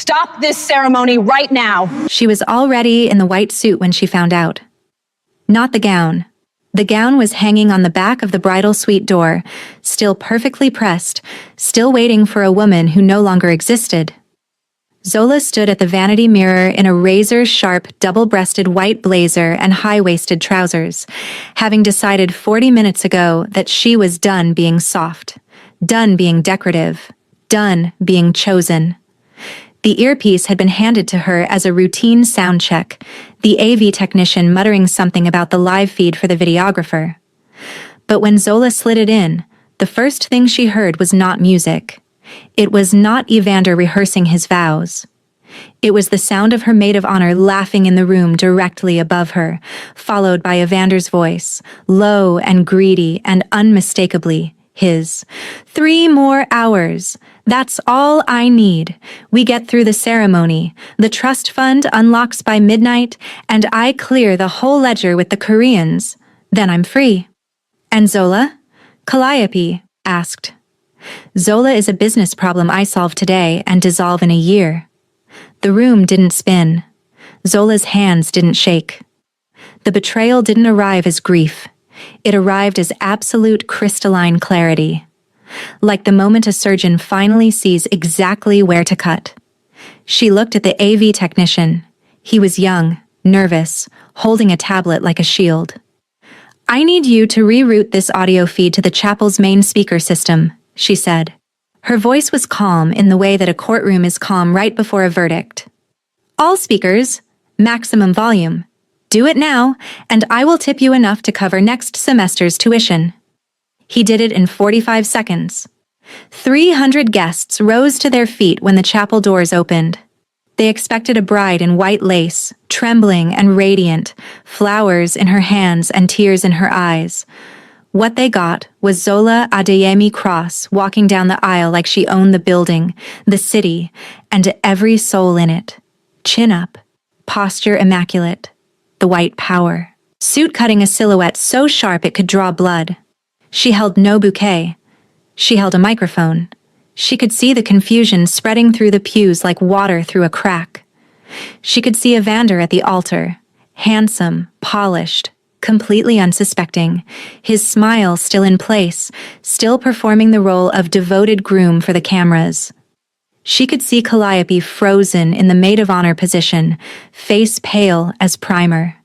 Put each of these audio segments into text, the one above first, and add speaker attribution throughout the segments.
Speaker 1: Stop this ceremony right now.
Speaker 2: She was already in the white suit when she found out. Not the gown. The gown was hanging on the back of the bridal suite door, still perfectly pressed, still waiting for a woman who no longer existed. Zola stood at the vanity mirror in a razor-sharp, double-breasted white blazer and high-waisted trousers, having decided 40 minutes ago that she was done being soft, done being decorative, done being chosen. The earpiece had been handed to her as a routine sound check, the AV technician muttering something about the live feed for the videographer. But when Zola slid it in, the first thing she heard was not music. It was not Evander rehearsing his vows. It was the sound of her maid of honor laughing in the room directly above her, followed by Evander's voice, low and greedy and unmistakably his. 3 more hours. That's all I need. We get through the ceremony. The trust fund unlocks by midnight, and I clear the whole ledger with the Koreans. Then I'm free. And Zola? Calliope asked. Zola is a business problem I solve today and dissolve in a year. The room didn't spin. Zola's hands didn't shake. The betrayal didn't arrive as grief. It arrived as absolute crystalline clarity. Like the moment a surgeon finally sees exactly where to cut. She looked at the AV technician. He was young, nervous, holding a tablet like a shield. I need you to reroute this audio feed to the chapel's main speaker system, she said. Her voice was calm in the way that a courtroom is calm right before a verdict. All speakers, maximum volume. Do it now, and I will tip you enough to cover next semester's tuition. He did it in 45 seconds. 300 guests rose to their feet when the chapel doors opened. They expected a bride in white lace, trembling and radiant, flowers in her hands and tears in her eyes. What they got was Zola Adeyemi Cross walking down the aisle like she owned the building, the city, and every soul in it. Chin up, posture immaculate, the white power. Suit cutting a silhouette so sharp it could draw blood. She held no bouquet. She held a microphone. She could see the confusion spreading through the pews like water through a crack. She could see Evander at the altar, handsome, polished, completely unsuspecting, his smile still in place, still performing the role of devoted groom for the cameras. She could see Calliope frozen in the maid of honor position, face pale as primer.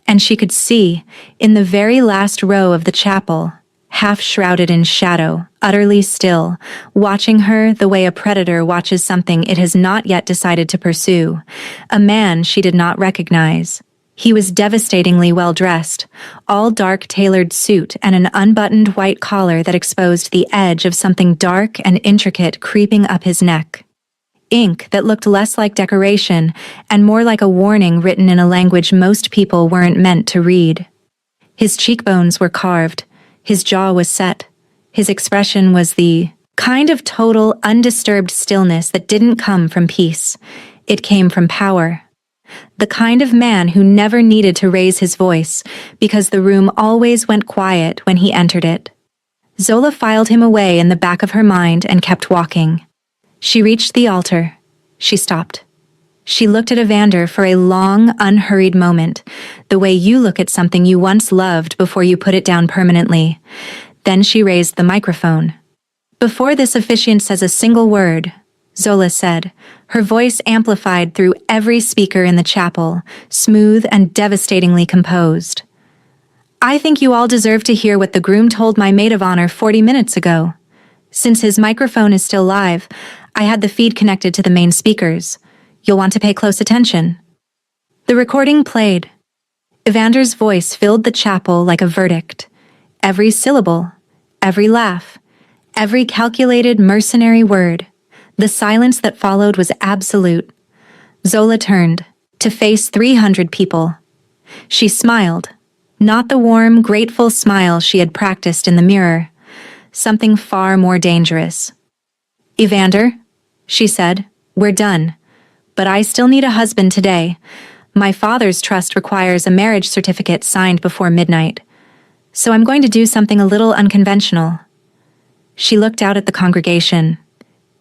Speaker 2: And she could see, in the very last row of the chapel, half shrouded in shadow, utterly still, watching her the way a predator watches something it has not yet decided to pursue, a man she did not recognize. He was devastatingly well-dressed, all dark tailored suit and an unbuttoned white collar that exposed the edge of something dark and intricate creeping up his neck. Ink that looked less like decoration and more like a warning written in a language most people weren't meant to read. His cheekbones were carved, his jaw was set, his expression was the kind of total, undisturbed stillness that didn't come from peace. It came from power. The kind of man who never needed to raise his voice because the room always went quiet when he entered it. Zola filed him away in the back of her mind and kept walking. She reached the altar. She stopped. She looked at Evander for a long, unhurried moment, the way you look at something you once loved before you put it down permanently. Then she raised the microphone. Before this officiant says a single word, Zola said, her voice amplified through every speaker in the chapel, smooth and devastatingly composed. I think you all deserve to hear what the groom told my maid of honor 40 minutes ago. Since his microphone is still live, I had the feed connected to the main speakers. You'll want to pay close attention. The recording played. Evander's voice filled the chapel like a verdict. Every syllable, every laugh, every calculated mercenary word. The silence that followed was absolute. Zola turned, to face 300 people. She smiled, not the warm, grateful smile she had practiced in the mirror. Something far more dangerous. Evander, she said, we're done. But I still need a husband today. My father's trust requires a marriage certificate signed before midnight. So I'm going to do something a little unconventional. She looked out at the congregation.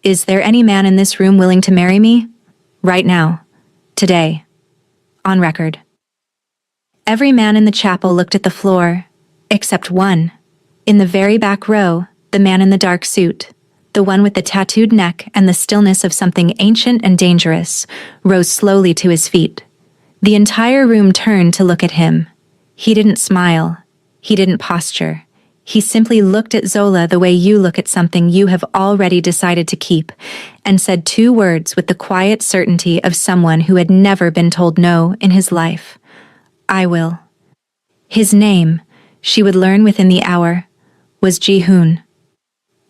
Speaker 2: Is there any man in this room willing to marry me? Right now. Today. On record. Every man in the chapel looked at the floor, except one. In the very back row, the man in the dark suit, the one with the tattooed neck and the stillness of something ancient and dangerous, rose slowly to his feet. The entire room turned to look at him. He didn't smile. He didn't posture. He simply looked at Zola the way you look at something you have already decided to keep, and said 2 words with the quiet certainty of someone who had never been told no in his life. I will. His name, she would learn within the hour, was Ji-hoon.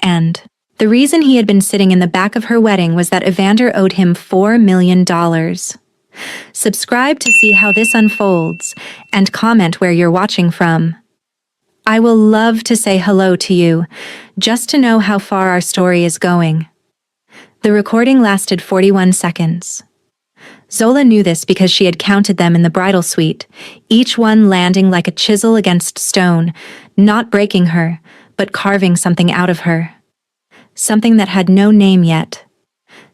Speaker 2: And the reason he had been sitting in the back of her wedding was that Evander owed him $4 million. Subscribe to see how this unfolds, and comment where you're watching from. I will love to say hello to you, just to know how far our story is going. The recording lasted 41 seconds. Zola knew this because she had counted them in the bridal suite, each one landing like a chisel against stone, not breaking her, but carving something out of her. Something that had no name yet.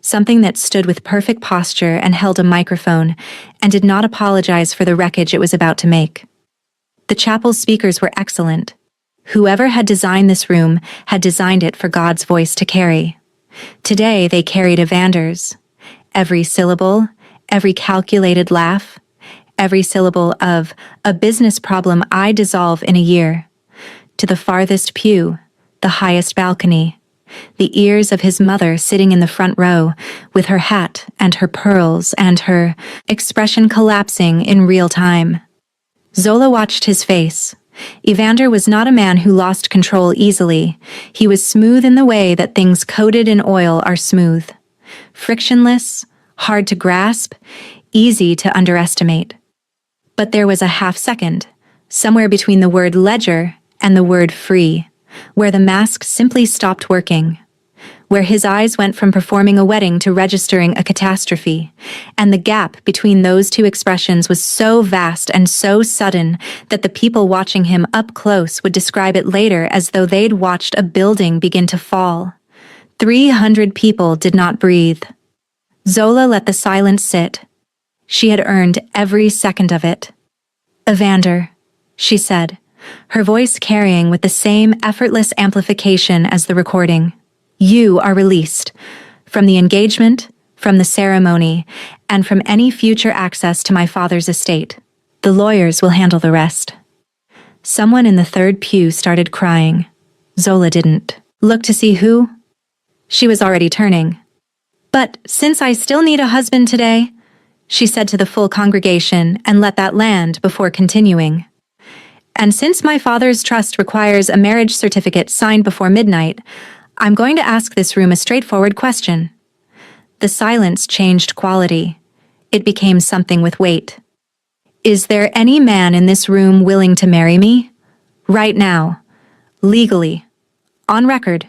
Speaker 2: Something that stood with perfect posture and held a microphone, and did not apologize for the wreckage it was about to make. The chapel's speakers were excellent. Whoever had designed this room had designed it for God's voice to carry. Today they carried Evander's. Every syllable, every calculated laugh, every syllable of a business problem I dissolve in a year. To the farthest pew, the highest balcony, the ears of his mother sitting in the front row, with her hat and her pearls and her expression collapsing in real time. Zola watched his face. Evander was not a man who lost control easily. He was smooth in the way that things coated in oil are smooth. Frictionless, hard to grasp, easy to underestimate. But there was a half second, somewhere between the word ledger and the word free, where the mask simply stopped working, where his eyes went from performing a wedding to registering a catastrophe, and the gap between those 2 expressions was so vast and so sudden that the people watching him up close would describe it later as though they'd watched a building begin to fall. 300 people did not breathe. Zola let the silence sit. She had earned every second of it. Evander, she said, her voice carrying with the same effortless amplification as the recording. You are released from the engagement, from the ceremony, and from any future access to my father's estate. The lawyers will handle the rest. Someone in the 3rd pew started crying. Zola didn't. Look to see who? She was already turning. But since I still need a husband today, she said to the full congregation and let that land before continuing. And since my father's trust requires a marriage certificate signed before midnight, I'm going to ask this room a straightforward question. The silence changed quality. It became something with weight. Is there any man in this room willing to marry me? Right now. Legally. On record.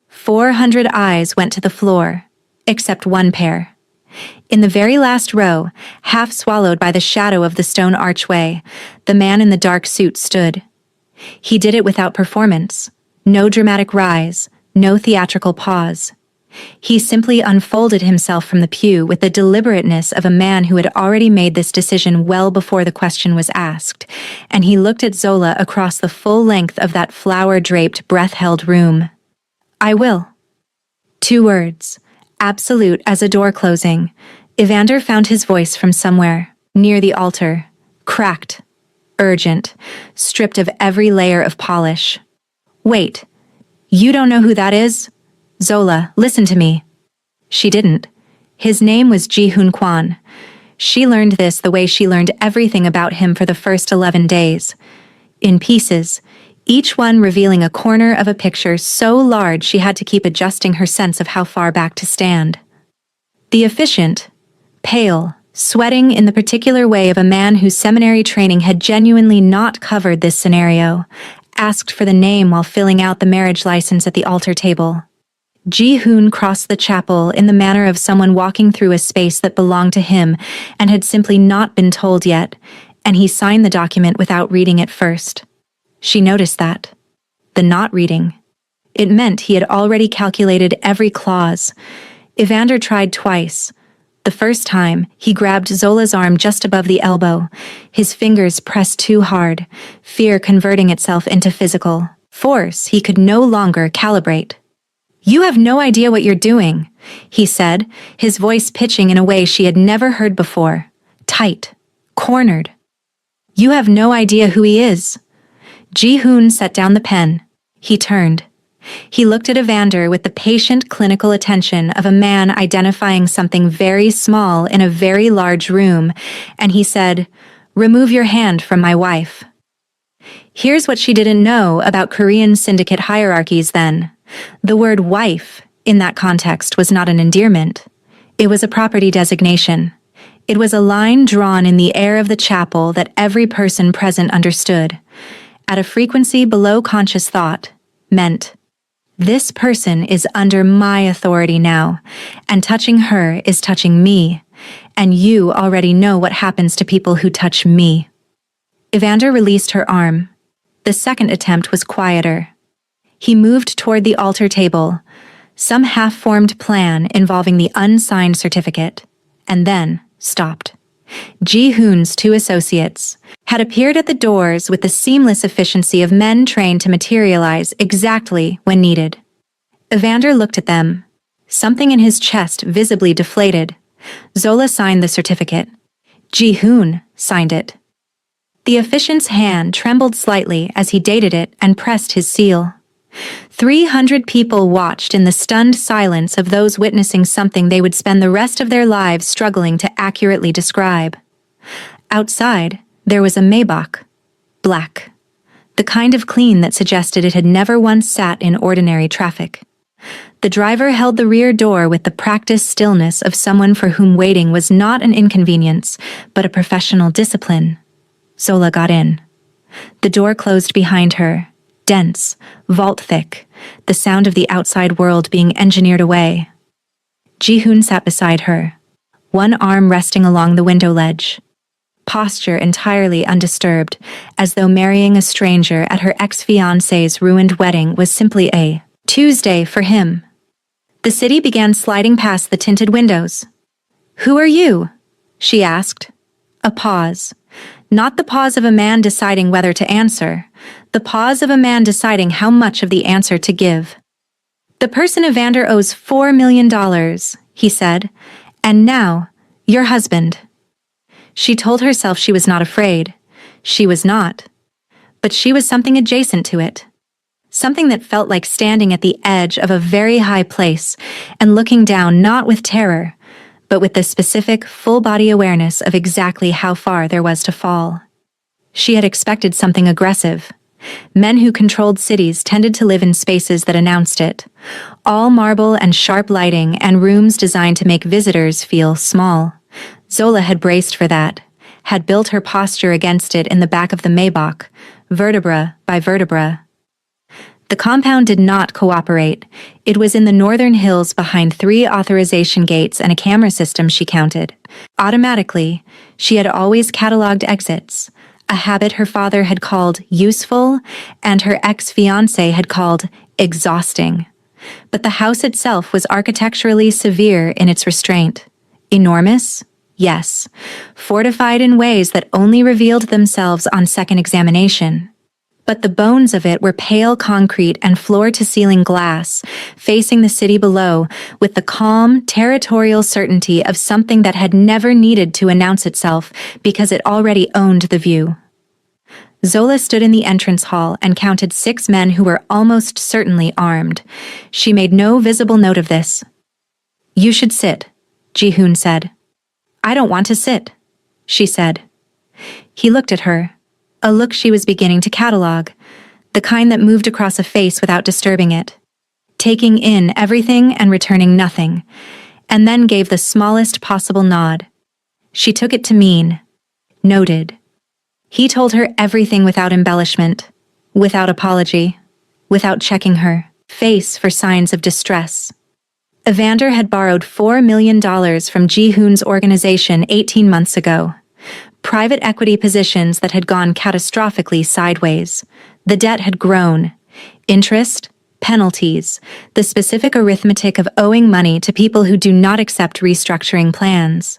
Speaker 2: 400 eyes went to the floor, except 1 pair. In the very last row, half swallowed by the shadow of the stone archway, the man in the dark suit stood. He did it without performance. No dramatic rise. No theatrical pause. He simply unfolded himself from the pew with the deliberateness of a man who had already made this decision well before the question was asked, and he looked at Zola across the full length of that flower-draped, breath-held room. I will. 2 words, absolute as a door closing. Evander found his voice from somewhere, near the altar, cracked, urgent, stripped of every layer of polish. Wait. You don't know who that is? Zola, listen to me. She didn't. His name was Ji-hoon Kwan. She learned this the way she learned everything about him for the first 11 days. In pieces, each one revealing a corner of a picture so large she had to keep adjusting her sense of how far back to stand. The efficient, pale, sweating in the particular way of a man whose seminary training had genuinely not covered this scenario, asked for the name while filling out the marriage license at the altar table. Ji-hoon crossed the chapel in the manner of someone walking through a space that belonged to him and had simply not been told yet, and he signed the document without reading it first. She noticed that. The not reading. It meant he had already calculated every clause. Evander tried twice. The first time, he grabbed Zola's arm just above the elbow. His fingers pressed too hard, fear converting itself into physical force he could no longer calibrate. "You have no idea what you're doing," he said, his voice pitching in a way she had never heard before. Tight. Cornered. "You have no idea who he is." Ji-hoon set down the pen. He turned. He looked at Evander with the patient clinical attention of a man identifying something very small in a very large room, and he said, "Remove your hand from my wife." Here's what she didn't know about Korean syndicate hierarchies then. The word wife, in that context, was not an endearment. It was a property designation. It was a line drawn in the air of the chapel that every person present understood. At a frequency below conscious thought, meant, this person is under my authority now, and touching her is touching me, and you already know what happens to people who touch me. Evander released her arm. The second attempt was quieter. He moved toward the altar table, some half-formed plan involving the unsigned certificate, and then stopped. Ji-hoon's two associates had appeared at the doors with the seamless efficiency of men trained to materialize exactly when needed. Evander looked at them. Something in his chest visibly deflated. Zola signed the certificate. Ji-hoon signed it. The officiant's hand trembled slightly as he dated it and pressed his seal. 300 people watched in the stunned silence of those witnessing something they would spend the rest of their lives struggling to accurately describe. Outside, there was a Maybach. Black. The kind of clean that suggested it had never once sat in ordinary traffic. The driver held the rear door with the practiced stillness of someone for whom waiting was not an inconvenience, but a professional discipline. Zola got in. The door closed behind her. Dense, vault-thick, the sound of the outside world being engineered away. Ji-hoon sat beside her, one arm resting along the window ledge. Posture entirely undisturbed, as though marrying a stranger at her ex-fiancé's ruined wedding was simply a Tuesday for him. The city began sliding past the tinted windows. "Who are you?" she asked. A pause. Not the pause of a man deciding whether to answer, the pause of a man deciding how much of the answer to give. "The person Evander owes $4 million, he said, "and now, your husband." She told herself she was not afraid. She was not. But she was something adjacent to it. Something that felt like standing at the edge of a very high place and looking down not with terror, but with the specific, full-body awareness of exactly how far there was to fall. She had expected something aggressive. Men who controlled cities tended to live in spaces that announced it. All marble and sharp lighting and rooms designed to make visitors feel small. Zola had braced for that, had built her posture against it in the back of the Maybach, vertebra by vertebra. The compound did not cooperate. It was in the northern hills behind 3 authorization gates and a camera system she counted. Automatically, she had always cataloged exits, a habit her father had called useful and her ex-fiancé had called exhausting. But the house itself was architecturally severe in its restraint. Enormous? Yes. Fortified in ways that only revealed themselves on second examination. But the bones of it were pale concrete and floor-to-ceiling glass, facing the city below, with the calm, territorial certainty of something that had never needed to announce itself because it already owned the view. Zola stood in the entrance hall and counted 6 men who were almost certainly armed. She made no visible note of this. "You should sit," Ji-hoon said. "I don't want to sit," she said. He looked at her. A look she was beginning to catalog, the kind that moved across a face without disturbing it, taking in everything and returning nothing, and then gave the smallest possible nod. She took it to mean, noted. He told her everything without embellishment, without apology, without checking her face for signs of distress. Evander had borrowed $4 million from Ji-hoon's organization 18 months ago. Private equity positions that had gone catastrophically sideways. The debt had grown. Interest, penalties, the specific arithmetic of owing money to people who do not accept restructuring plans.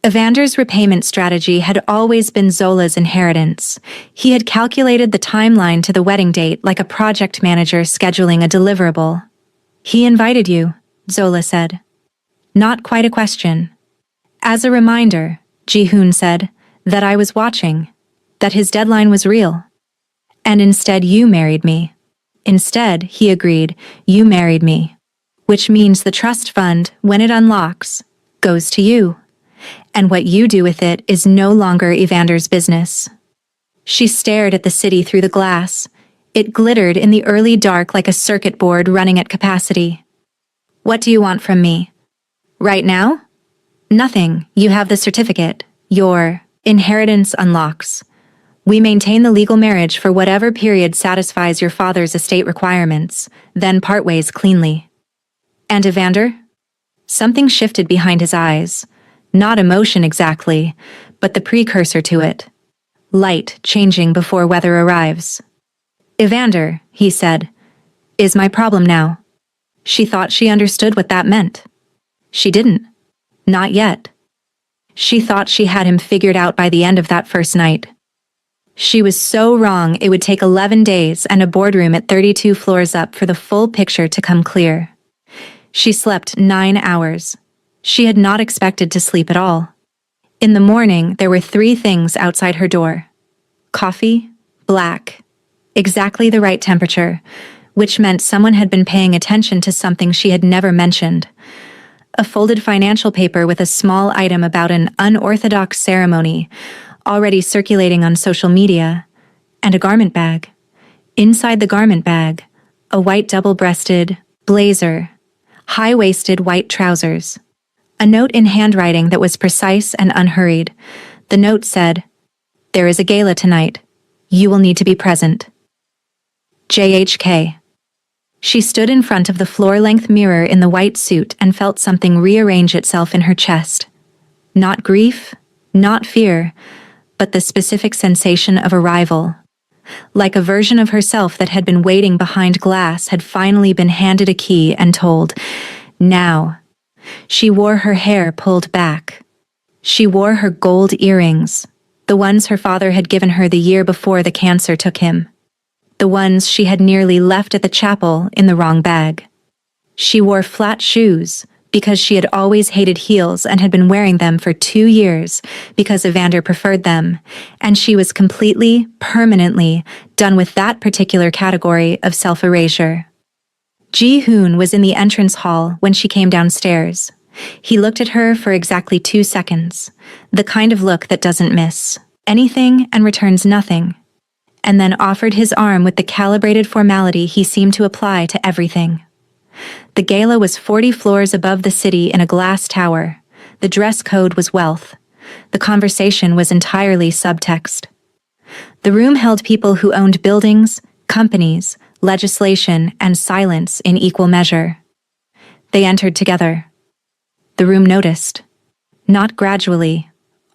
Speaker 2: Evander's repayment strategy had always been Zola's inheritance. He had calculated the timeline to the wedding date like a project manager scheduling a deliverable. "He invited you," Zola said. Not quite a question. "As a reminder," Ji-hoon said, "that I was watching, that his deadline was real. And instead you married me." "Instead," he agreed, "you married me. Which means the trust fund, when it unlocks, goes to you. And what you do with it is no longer Evander's business." She stared at the city through the glass. It glittered in the early dark like a circuit board running at capacity. "What do you want from me?" "Right now?" "Nothing. You have the certificate. Your inheritance unlocks. We maintain the legal marriage for whatever period satisfies your father's estate requirements, then part ways cleanly." "And Evander?" Something shifted behind his eyes. Not emotion exactly, but the precursor to it. Light changing before weather arrives. "Evander," he said, "is my problem now." She thought she understood what that meant. She didn't. Not yet. She thought she had him figured out by the end of that first night. She was so wrong. It would take 11 days and a boardroom at 32 floors up for the full picture to come clear. She slept 9 hours. She had not expected to sleep at all. In the morning, there were 3 things outside her door. Coffee, black, exactly the right temperature, which meant someone had been paying attention to something she had never mentioned. A folded financial paper with a small item about an unorthodox ceremony, already circulating on social media, and a garment bag. Inside the garment bag, a white double-breasted blazer, high-waisted white trousers. A note in handwriting that was precise and unhurried. The note said, "There is a gala tonight. You will need to be present. JHK." She stood in front of the floor-length mirror in the white suit and felt something rearrange itself in her chest. Not grief, not fear, but the specific sensation of arrival. Like a version of herself that had been waiting behind glass had finally been handed a key and told, "Now." She wore her hair pulled back. She wore her gold earrings, the ones her father had given her the year before the cancer took him. The ones she had nearly left at the chapel in the wrong bag. She wore flat shoes because she had always hated heels and had been wearing them for 2 years because Evander preferred them, and she was completely, permanently done with that particular category of self-erasure. Ji-hoon was in the entrance hall when she came downstairs. He looked at her for exactly 2 seconds, the kind of look that doesn't miss anything and returns nothing, and then offered his arm with the calibrated formality he seemed to apply to everything. The gala was 40 floors above the city in a glass tower. The dress code was wealth. The conversation was entirely subtext. The room held people who owned buildings, companies, legislation, and silence in equal measure. They entered together. The room noticed. Not gradually,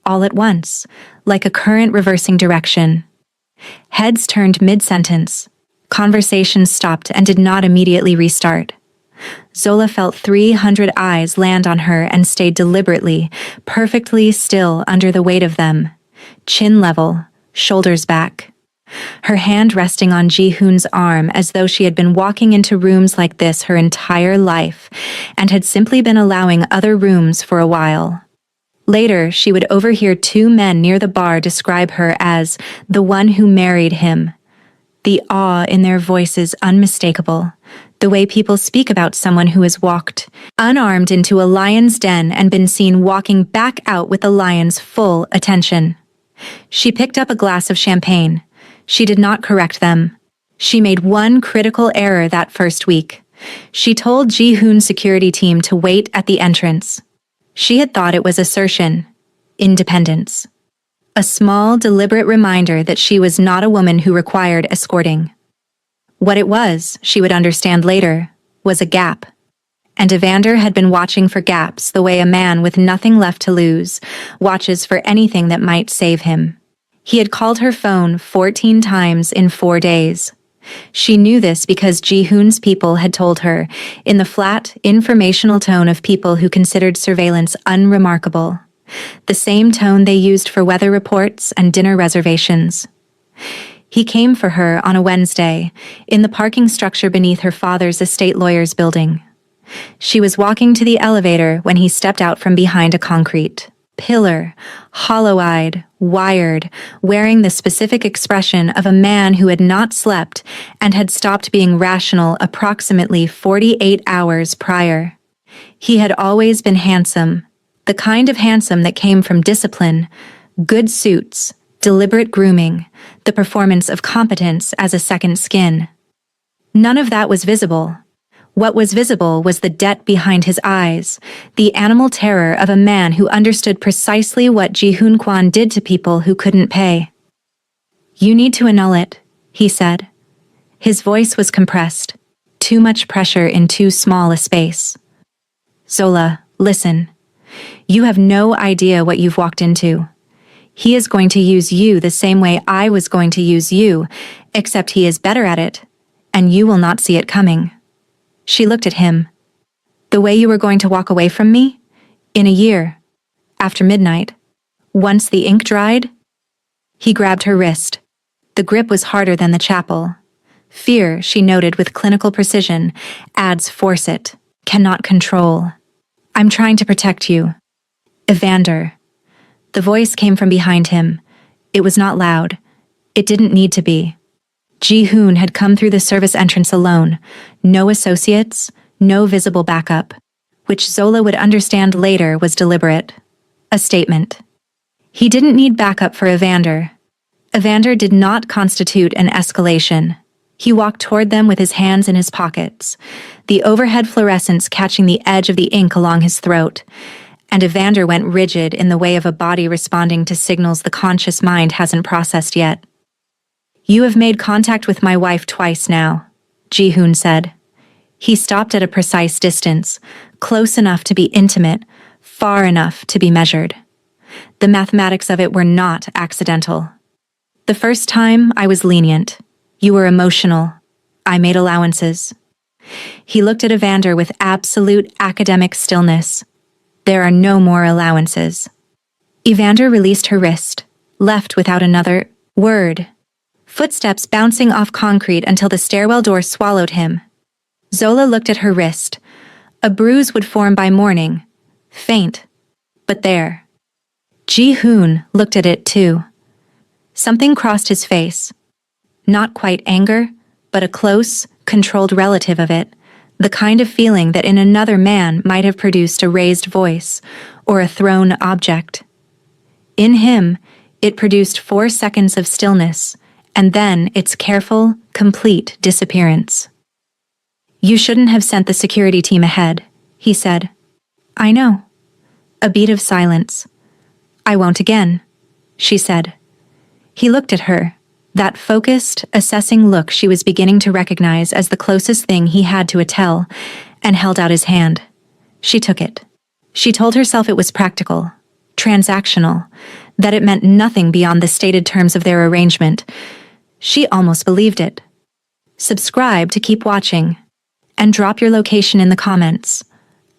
Speaker 2: all at once, like a current reversing direction. Heads turned mid-sentence. Conversations stopped and did not immediately restart. Zola felt 300 eyes land on her and stayed deliberately, perfectly still under the weight of them. Chin level, shoulders back. Her hand resting on Ji-hoon's arm as though she had been walking into rooms like this her entire life and had simply been allowing other rooms for a while. Later, she would overhear 2 men near the bar describe her as the one who married him. The awe in their voices unmistakable, the way people speak about someone who has walked unarmed into a lion's den and been seen walking back out with the lion's full attention. She picked up a glass of champagne. She did not correct them. She made one critical error that first week. She told Ji-hoon's security team to wait at the entrance. She had thought it was assertion, independence. A small, deliberate reminder that she was not a woman who required escorting. What it was, she would understand later, was a gap. And Evander had been watching for gaps the way a man with nothing left to lose watches for anything that might save him. He had called her phone 14 times in 4 days. She knew this because Ji-hoon's people had told her, in the flat, informational tone of people who considered surveillance unremarkable. The same tone they used for weather reports and dinner reservations. He came for her on a Wednesday, in the parking structure beneath her father's estate lawyer's building. She was walking to the elevator when he stepped out from behind a concrete pillar, hollow-eyed, wired, wearing the specific expression of a man who had not slept and had stopped being rational approximately 48 hours prior. He had always been handsome, the kind of handsome that came from discipline, good suits, deliberate grooming, the performance of competence as a second skin. None of that was visible. What was visible was the debt behind his eyes, the animal terror of a man who understood precisely what Ji-hoon Kwan did to people who couldn't pay. "You need to annul it," he said. His voice was compressed, too much pressure in too small a space. "Zola, listen. You have no idea what you've walked into. He is going to use you the same way I was going to use you, except he is better at it, and you will not see it coming." She looked at him. "The way you were going to walk away from me? In a year. After midnight. Once the ink dried?" He grabbed her wrist. The grip was harder than the chapel. Fear, she noted with clinical precision, adds force it, cannot control. "I'm trying to protect you. Evander." The voice came from behind him. It was not loud. It didn't need to be. Ji-hoon had come through the service entrance alone, no associates, no visible backup, which Zola would understand later was deliberate. A statement. He didn't need backup for Evander. Evander did not constitute an escalation. He walked toward them with his hands in his pockets, the overhead fluorescence catching the edge of the ink along his throat, and Evander went rigid in the way of a body responding to signals the conscious mind hasn't processed yet. "You have made contact with my wife twice now," Ji-hoon said. He stopped at a precise distance, close enough to be intimate, far enough to be measured. The mathematics of it were not accidental. "The first time, I was lenient. You were emotional. I made allowances." He looked at Evander with absolute academic stillness. "There are no more allowances." Evander released her wrist, left without another word. Footsteps bouncing off concrete until the stairwell door swallowed him. Zola looked at her wrist. A bruise would form by morning. Faint. But there. Ji-hoon looked at it too. Something crossed his face. Not quite anger, but a close, controlled relative of it, the kind of feeling that in another man might have produced a raised voice or a thrown object. In him, it produced 4 seconds of stillness, and then its careful, complete disappearance. "You shouldn't have sent the security team ahead," he said. "I know." A beat of silence. "I won't again," she said. He looked at her, that focused, assessing look she was beginning to recognize as the closest thing he had to a tell, and held out his hand. She took it. She told herself it was practical, transactional, that it meant nothing beyond the stated terms of their arrangement. She almost believed it. Subscribe to keep watching, and drop your location in the comments.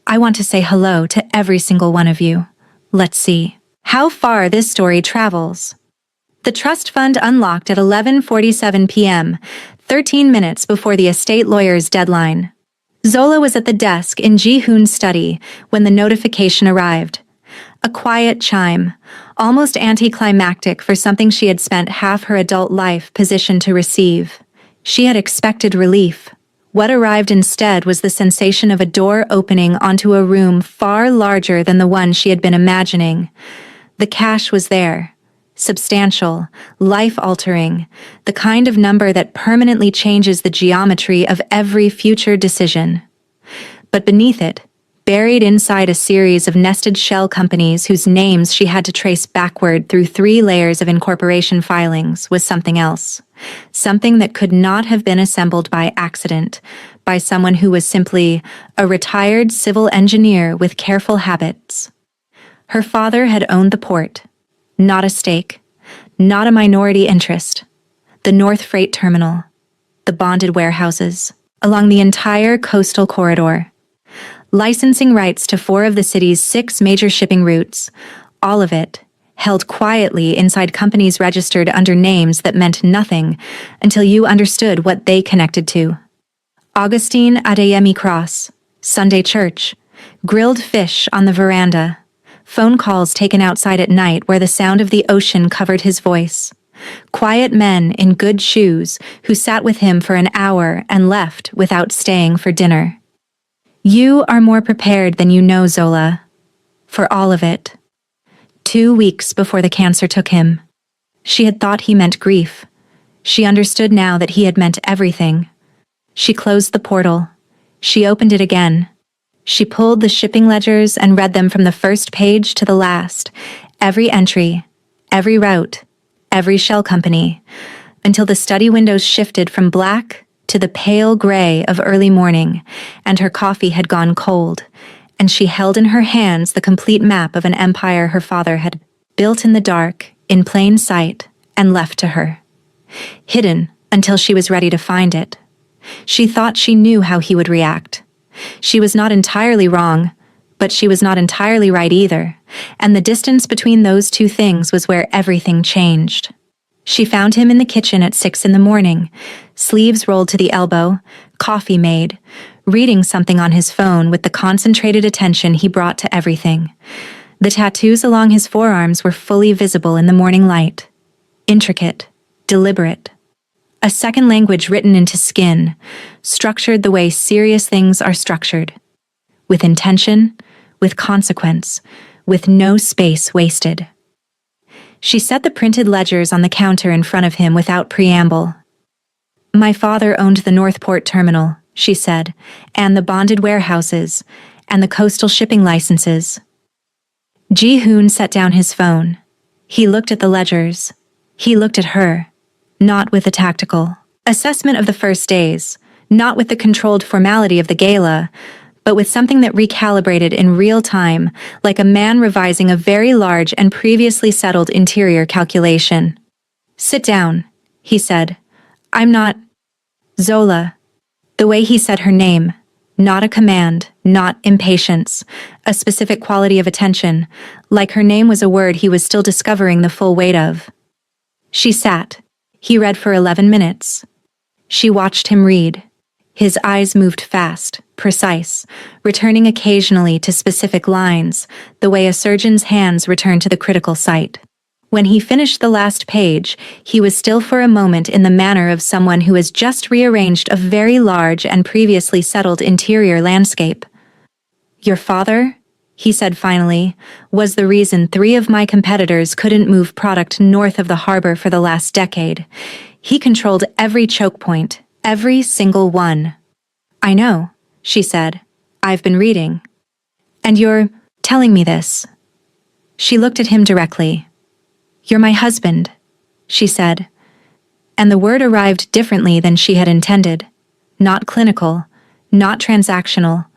Speaker 2: I want to say hello to every single one of you. Let's see how far this story travels. The trust fund unlocked at 11:47 p.m., 13 minutes before the estate lawyer's deadline. Zola was at the desk in Ji-hoon's study when the notification arrived. A quiet chime, almost anticlimactic for something she had spent half her adult life positioned to receive. She had expected relief. What arrived instead was the sensation of a door opening onto a room far larger than the one she had been imagining. The cash was there. Substantial, life-altering, the kind of number that permanently changes the geometry of every future decision. But beneath it, buried inside a series of nested shell companies whose names she had to trace backward through 3 layers of incorporation filings, was something else. Something that could not have been assembled by accident, by someone who was simply a retired civil engineer with careful habits. Her father had owned the port. Not a stake, not a minority interest. The North Freight Terminal. the bonded warehouses, along the entire coastal corridor. Licensing rights to 4 of the city's 6 major shipping routes, all of it held quietly inside companies registered under names that meant nothing until you understood what they connected to. Augustine Adeyemi Cross, Sunday church, grilled fish on the veranda, phone calls taken outside at night where the sound of the ocean covered his voice, quiet men in good shoes who sat with him for an hour and left without staying for dinner. You are more prepared than you know, Zola. For all of it. 2 weeks before the cancer took him. She had thought he meant grief. She understood now that he had meant everything. She closed the portal. She opened it again. She pulled the shipping ledgers and read them from the first page to the last, every entry, every route, every shell company, until the study windows shifted from black to the pale gray of early morning, and her coffee had gone cold, and she held in her hands the complete map of an empire her father had built in the dark, in plain sight, and left to her. Hidden until she was ready to find it. She thought she knew how he would react. She was not entirely wrong, but she was not entirely right either, and the distance between those two things was where everything changed. She found him in the kitchen at 6 a.m, sleeves rolled to the elbow, coffee made, reading something on his phone with the concentrated attention he brought to everything. The tattoos along his forearms were fully visible in the morning light. Intricate, deliberate. A second language written into skin, structured the way serious things are structured. With intention, with consequence, with no space wasted. She set the printed ledgers on the counter in front of him without preamble. My father owned the Northport terminal, she said, and the bonded warehouses, and the coastal shipping licenses. Ji-hoon set down his phone. He looked at the ledgers. He looked at her, not with a tactical assessment of the first days, not with the controlled formality of the gala, but with something that recalibrated in real time, like a man revising a very large and previously settled interior calculation. Sit down, he said. I'm not... Zola. The way he said her name, not a command, not impatience, a specific quality of attention, like her name was a word he was still discovering the full weight of. She sat. He read for 11 minutes. She watched him read. His eyes moved fast, precise, returning occasionally to specific lines, the way a surgeon's hands return to the critical site. When he finished the last page, he was still for a moment in the manner of someone who has just rearranged a very large and previously settled interior landscape. Your father, he said finally, was the reason 3 of my competitors couldn't move product north of the harbor for the last decade. He controlled every choke point, every single one. I know, she said. I've been reading. And you're telling me this. She looked at him directly. You're my husband, she said. And the word arrived differently than she had intended. Not clinical, not transactional,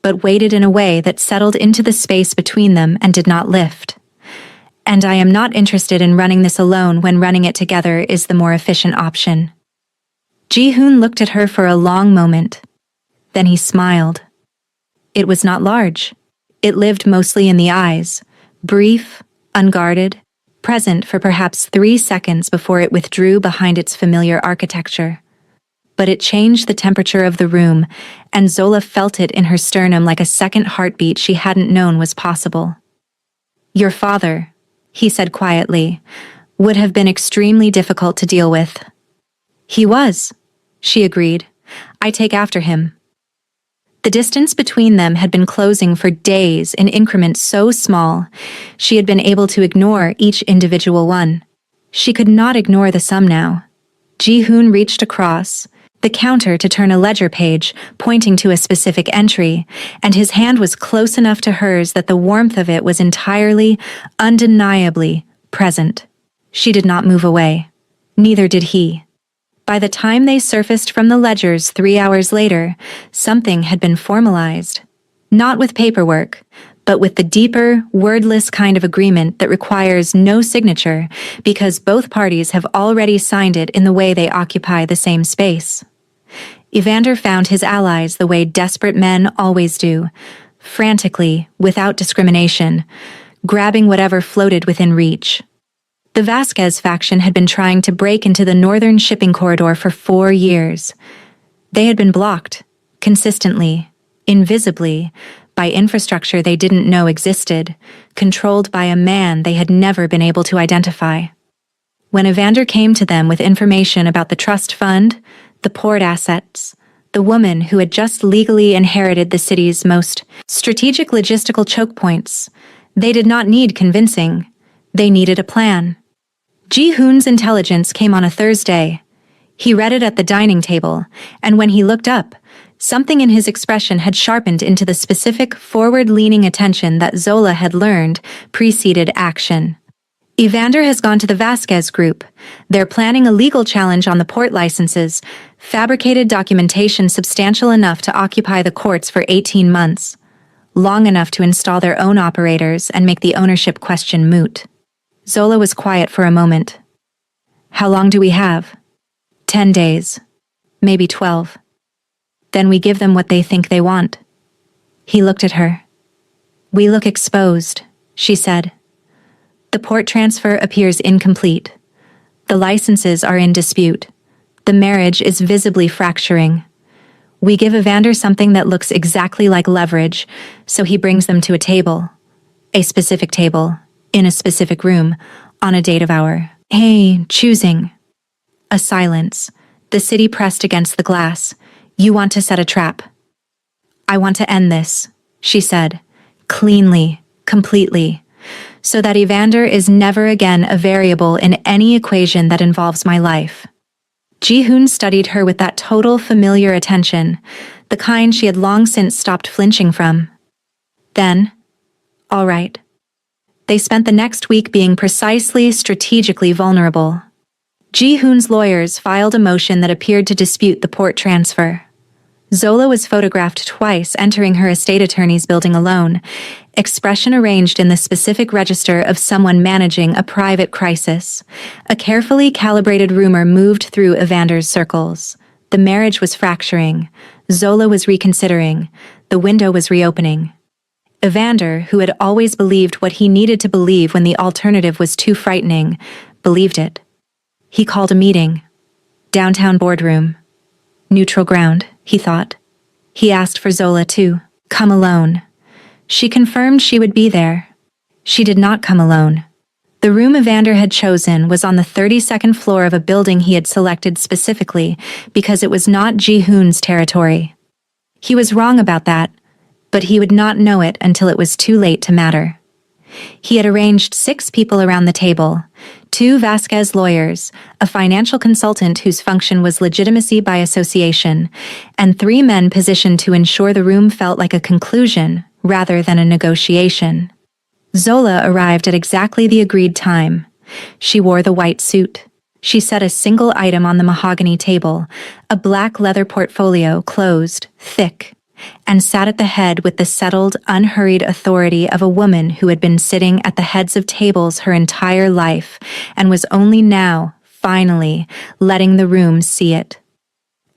Speaker 2: but weighted in a way that settled into the space between them and did not lift. And I am not interested in running this alone when running it together is the more efficient option. Ji-hoon looked at her for a long moment. Then he smiled. It was not large. It lived mostly in the eyes, brief, unguarded, present for perhaps 3 seconds before it withdrew behind its familiar architecture. But it changed the temperature of the room, and Zola felt it in her sternum like a second heartbeat she hadn't known was possible. Your father, he said quietly, would have been extremely difficult to deal with. He was, she agreed. I take after him. The distance between them had been closing for days in increments so small, she had been able to ignore each individual one. She could not ignore the sum now. Ji-hoon reached across the counter to turn a ledger page, pointing to a specific entry, and his hand was close enough to hers that the warmth of it was entirely, undeniably present. She did not move away. Neither did he. By the time they surfaced from the ledgers 3 hours later, something had been formalized. Not with paperwork, but with the deeper, wordless kind of agreement that requires no signature because both parties have already signed it in the way they occupy the same space. Evander found his allies the way desperate men always do, frantically, without discrimination, grabbing whatever floated within reach. The Vasquez faction had been trying to break into the northern shipping corridor for 4 years. They had been blocked, consistently, invisibly, by infrastructure they didn't know existed, controlled by a man they had never been able to identify. When Evander came to them with information about the trust fund, the port assets, the woman who had just legally inherited the city's most strategic logistical choke points, they did not need convincing. They needed a plan. Ji-hoon's intelligence came on a Thursday. He read it at the dining table, and when he looked up, something in his expression had sharpened into the specific forward-leaning attention that Zola had learned preceded action. Evander has gone to the Vasquez group. They're planning a legal challenge on the port licenses, fabricated documentation substantial enough to occupy the courts for 18 months, long enough to install their own operators and make the ownership question moot. Zola was quiet for a moment. How long do we have? 10 days. Maybe 12. Then we give them what they think they want. He looked at her. We look exposed, she said. The port transfer appears incomplete. The licenses are in dispute. The marriage is visibly fracturing. We give Evander something that looks exactly like leverage, so he brings them to a table. A specific table, in a specific room, on a date of our choosing. A silence. The city pressed against the glass. You want to set a trap. I want to end this, she said, cleanly, completely, so that Evander is never again a variable in any equation that involves my life. Ji-hoon studied her with that total familiar attention, the kind she had long since stopped flinching from. Then, all right. They spent the next week being precisely strategically vulnerable. Ji-hoon's lawyers filed a motion that appeared to dispute the port transfer. Zola was photographed twice entering her estate attorney's building alone, expression arranged in the specific register of someone managing a private crisis. A carefully calibrated rumor moved through Evander's circles. The marriage was fracturing. Zola was reconsidering. The window was reopening. Evander, who had always believed what he needed to believe when the alternative was too frightening, believed it. He called a meeting. Downtown boardroom. Neutral ground, he thought. He asked for Zola to come alone. She confirmed she would be there. She did not come alone. The room Evander had chosen was on the 32nd floor of a building he had selected specifically because it was not Ji-hoon's territory. He was wrong about that, but he would not know it until it was too late to matter. He had arranged 6 people around the table, 2 Vasquez lawyers, a financial consultant whose function was legitimacy by association, and 3 men positioned to ensure the room felt like a conclusion rather than a negotiation. Zola arrived at exactly the agreed time. She wore the white suit. She set a single item on the mahogany table, a black leather portfolio closed, thick, and sat at the head with the settled, unhurried authority of a woman who had been sitting at the heads of tables her entire life and was only now, finally, letting the room see it.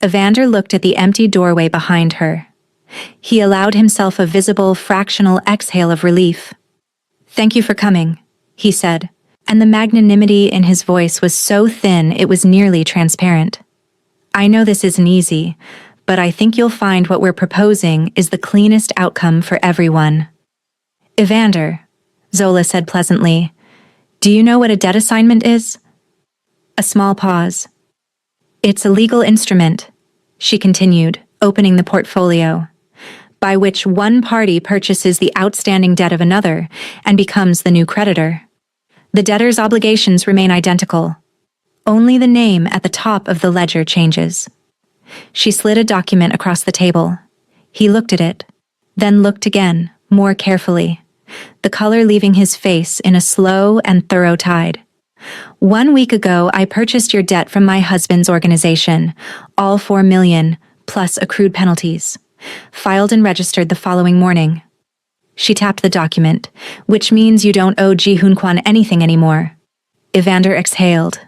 Speaker 2: Evander looked at the empty doorway behind her. He allowed himself a visible, fractional exhale of relief. "Thank you for coming," he said, and the magnanimity in his voice was so thin it was nearly transparent. "I know this isn't easy, but I think you'll find what we're proposing is the cleanest outcome for everyone." "Evander," Zola said pleasantly, "do you know what a debt assignment is?" A small pause. "It's a legal instrument," she continued, opening the portfolio, "by which one party purchases the outstanding debt of another and becomes the new creditor. The debtor's obligations remain identical. Only the name at the top of the ledger changes." She slid a document across the table. He looked at it, then looked again, more carefully, the color leaving his face in a slow and thorough tide. "1 week ago, I purchased your debt from my husband's organization, all $4 million, plus accrued penalties. Filed and registered the following morning." She tapped the document, "which means you don't owe Ji-hoon Kwan anything anymore." Evander exhaled,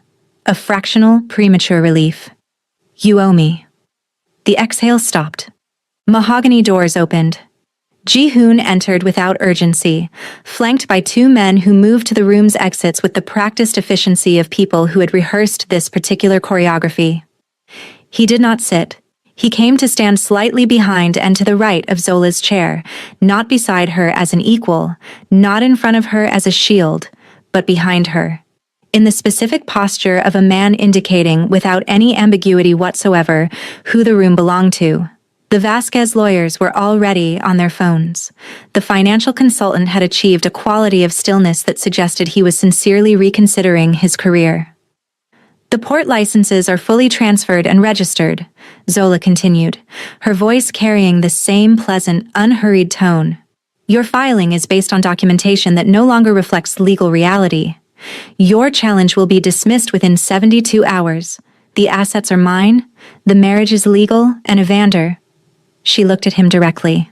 Speaker 2: a fractional, premature relief. "You owe me." The exhale stopped. Mahogany doors opened. Ji-hoon entered without urgency, flanked by two men who moved to the room's exits with the practiced efficiency of people who had rehearsed this particular choreography. He did not sit. He came to stand slightly behind and to the right of Zola's chair, not beside her as an equal, not in front of her as a shield, but behind her, in the specific posture of a man indicating without any ambiguity whatsoever who the room belonged to. The Vasquez lawyers were already on their phones. The financial consultant had achieved a quality of stillness that suggested he was sincerely reconsidering his career. The port licenses are fully transferred and registered, Zola continued, her voice carrying the same pleasant, unhurried tone. Your filing is based on documentation that no longer reflects legal reality. Your challenge will be dismissed within 72 hours. The assets are mine, the marriage is legal, and Evander. She looked at him directly.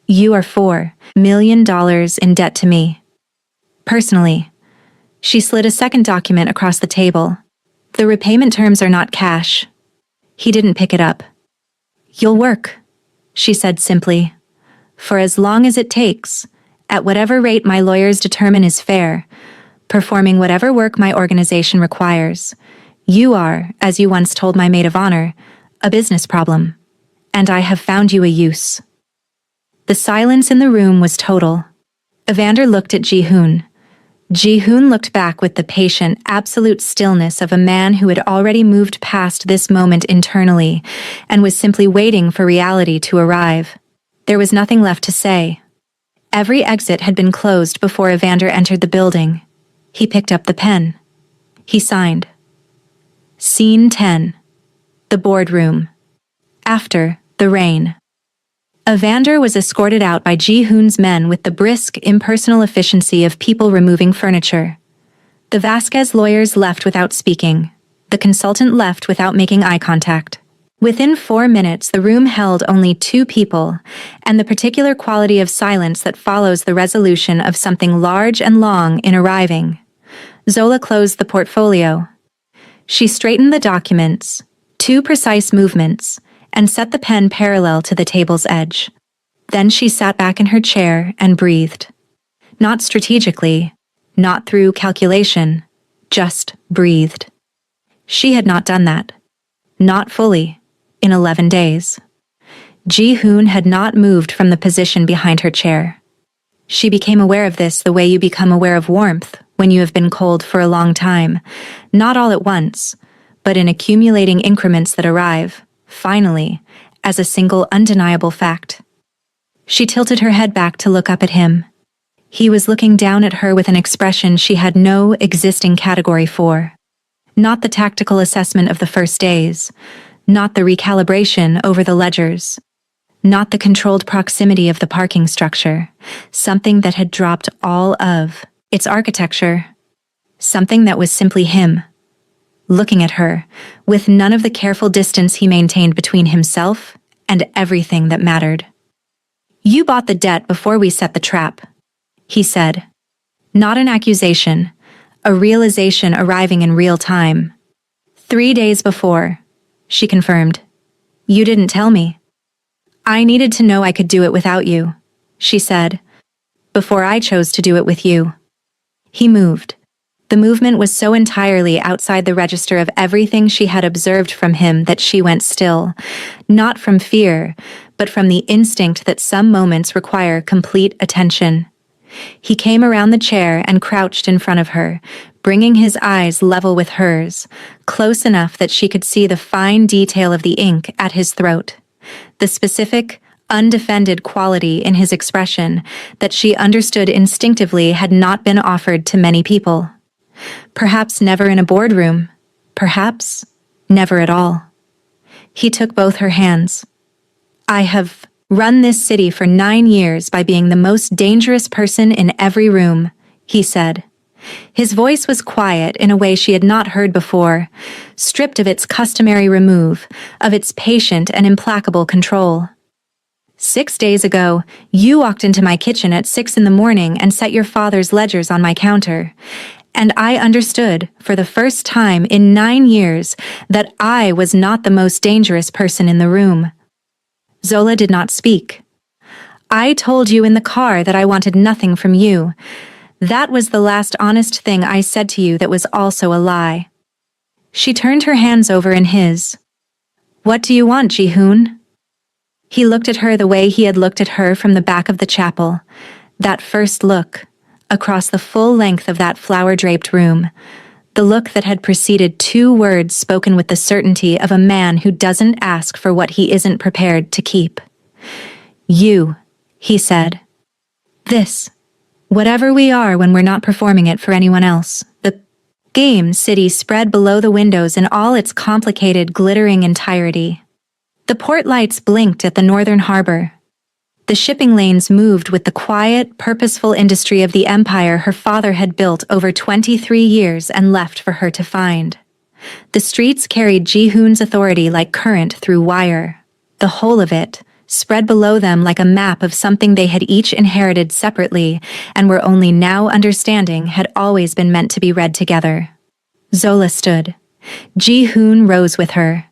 Speaker 2: You are $4 million in debt to me. Personally. She slid a second document across the table. The repayment terms are not cash. He didn't pick it up. You'll work, she said simply. For as long as it takes, at whatever rate my lawyers determine is fair, performing whatever work my organization requires. You are, as you once told my maid of honor, a business problem. And I have found you a use. The silence in the room was total. Evander looked at Ji-hoon. Ji-hoon looked back with the patient, absolute stillness of a man who had already moved past this moment internally and was simply waiting for reality to arrive. There was nothing left to say. Every exit had been closed before Evander entered the building. He picked up the pen. He signed. Scene 10. The boardroom. After the rain. Evander was escorted out by Ji-hoon's men with the brisk, impersonal efficiency of people removing furniture. The Vasquez lawyers left without speaking. The consultant left without making eye contact. Within 4 minutes, the room held only 2 people, and the particular quality of silence that follows the resolution of something large and long in arriving. Zola closed the portfolio. She straightened the documents, 2 precise movements, and set the pen parallel to the table's edge. Then she sat back in her chair and breathed. Not strategically, not through calculation, just breathed. She had not done that. Not fully, in 11 days. Ji-hoon had not moved from the position behind her chair. She became aware of this the way you become aware of warmth when you have been cold for a long time, not all at once, but in accumulating increments that arrive, finally, as a single undeniable fact. She tilted her head back to look up at him. He was looking down at her with an expression she had no existing category for. Not the tactical assessment of the first days, not the recalibration over the ledgers, not the controlled proximity of the parking structure, something that had dropped all of its architecture, something that was simply him. Looking at her, with none of the careful distance he maintained between himself and everything that mattered. You bought the debt before we set the trap, he said. Not an accusation, a realization arriving in real time. 3 days before, she confirmed. You didn't tell me. I needed to know I could do it without you, she said, before I chose to do it with you. He moved. The movement was so entirely outside the register of everything she had observed from him that she went still, not from fear, but from the instinct that some moments require complete attention. He came around the chair and crouched in front of her, bringing his eyes level with hers, close enough that she could see the fine detail of the ink at his throat, the specific, undefended quality in his expression that she understood instinctively had not been offered to many people. Perhaps never in a boardroom. Perhaps never at all. He took both her hands. I have run this city for 9 years by being the most dangerous person in every room, he said. His voice was quiet in a way she had not heard before, stripped of its customary remove, of its patient and implacable control. 6 days ago, you walked into my kitchen at 6 in the morning and set your father's ledgers on my counter. And I understood, for the first time in 9 years, that I was not the most dangerous person in the room. Zola did not speak. I told you in the car that I wanted nothing from you. That was the last honest thing I said to you that was also a lie. She turned her hands over in his. What do you want, Ji-hoon? He looked at her the way he had looked at her from the back of the chapel. That first look, across the full length of that flower-draped room. The look that had preceded 2 words spoken with the certainty of a man who doesn't ask for what he isn't prepared to keep. You, he said. This. Whatever we are when we're not performing it for anyone else. The game city spread below the windows in all its complicated, glittering entirety. The port lights blinked at the northern harbor. The shipping lanes moved with the quiet, purposeful industry of the empire her father had built over 23 years and left for her to find. The streets carried Ji-hoon's authority like current through wire. The whole of it, spread below them like a map of something they had each inherited separately and were only now understanding had always been meant to be read together. Zola stood. Ji-hoon rose with her.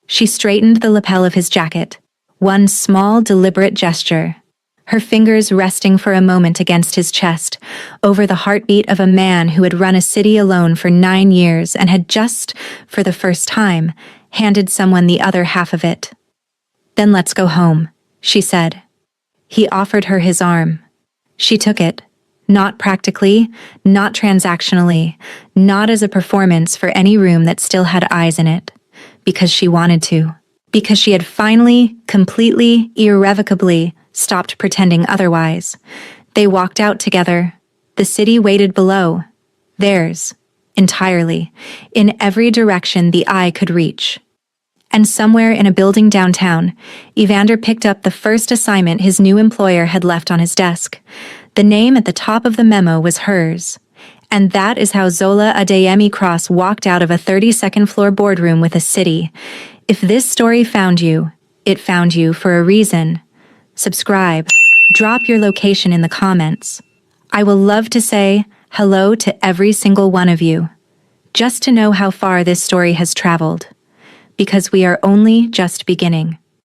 Speaker 2: She straightened the lapel of his jacket. One small, deliberate gesture. Her fingers resting for a moment against his chest, over the heartbeat of a man who had run a city alone for 9 years and had just, for the first time, handed someone the other half of it. Then let's go home, she said. He offered her his arm. She took it. Not practically, not transactionally, not as a performance for any room that still had eyes in it, because she wanted to. Because she had finally, completely, irrevocably stopped pretending otherwise. They walked out together. The city waited below. Theirs. Entirely. In every direction the eye could reach. And somewhere in a building downtown, Evander picked up the first assignment his new employer had left on his desk. The name at the top of the memo was hers. And that is how Zola Adeyemi Cross walked out of a 32nd floor boardroom with a city. If this story found you, it found you for a reason. Subscribe. Drop your location in the comments. I will love to say hello to every single one of you. Just to know how far this story has traveled. Because we are only just beginning.